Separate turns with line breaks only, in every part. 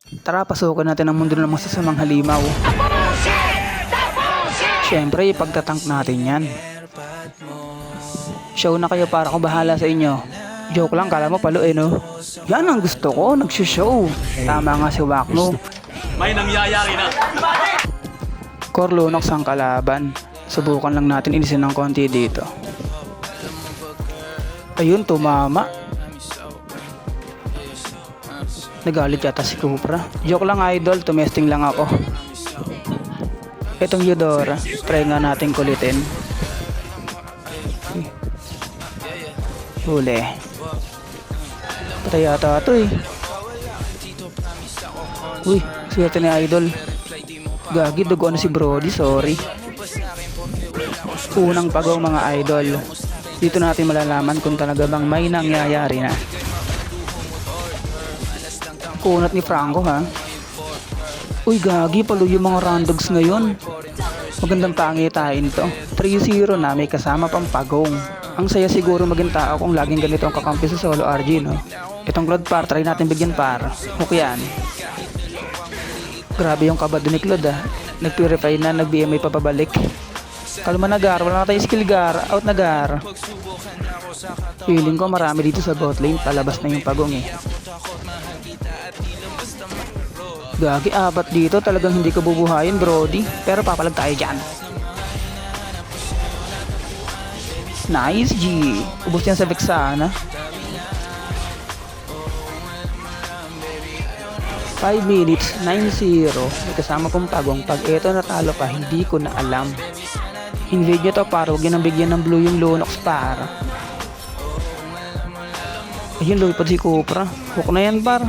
Tara, pasukin natin ang mundo ng masasamang halimaw. Siyempre, ipagtatank natin yan. Show na kayo para akong bahala sa inyo. Joke lang, kala mo palo no? Yan ang gusto ko, nagsishow. Tama nga si Wakno.
May nangyayari na.
Corlunox ang kalaban. Subukan lang natin inisin ng konti dito. Ayun, tumama. Nagalit yata si Cupra. Joke lang idol, tumesting lang ako. Itong Eudora, try nga natin kulitin. Huli. Patay yata ito eh. Uy, swerte ni idol. Gagi, dugo na si Brody, sorry. Unang pagaw mga idol. Dito natin malalaman kung talaga bang may nangyayari na. Kunat ni Franco ha. Uy gagi, palo yung mga randogs ngayon. Magandang pangitain to. 3-0 na, may kasama pang pagong. Ang saya siguro maging tao kung laging ganito ang kakampi sa solo RG no. Itong Claude par, try natin bigyan par. Hook yan. Grabe yung kabado ni Claude ah. Nag-purify na, nag-BMI papabalik. Kalma na Gar, wala na tayong skill Gar. Out na Gar. Feeling ko marami dito sa bot lane, palabas na yung pagong eh. Gagi, apat dito, talagang hindi ko bubuhayin Brody. Pero papalag tayo dyan. Nice G. Ubus yan sa Vexana. 5 minutes, 9-0. May kasama kong pagong. Pag ito natalo pa, hindi ko na alam. Invade nyo to para huwag yan ang bigyan ng blue yung Lunox para. Ayun, lumipad si Cupra. Hook na yan par.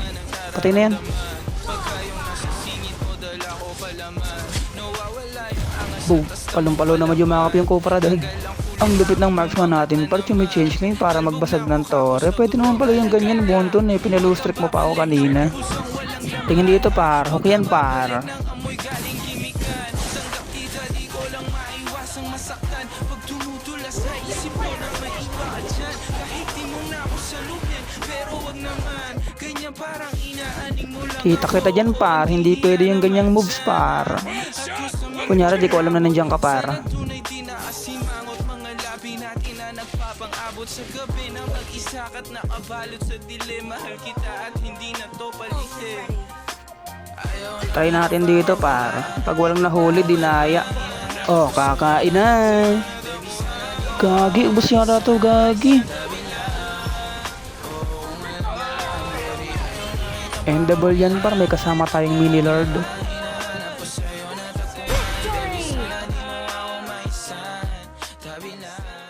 Patay na yan. Boom. Palong-palo naman yumakap yung Cupra doon. Ang lupit ng marksman natin. Part yung may change ngayon para magbasag ng tore. Pwede naman pala yung ganyan. Bonton eh. Pinalustrik mo pa ako kanina. Tingin dito par. Hook yan par. Kita dyan par. Hindi pwede yung ganyang moves par. Kunyari di ko alam na nandiyan ka par. Try natin dito par. Pag walang nahuli dinaya. Oh, kakain na. Gagi, ubos yata to gagi. Endable yan par, may kasama tayong mini lord.
Victory!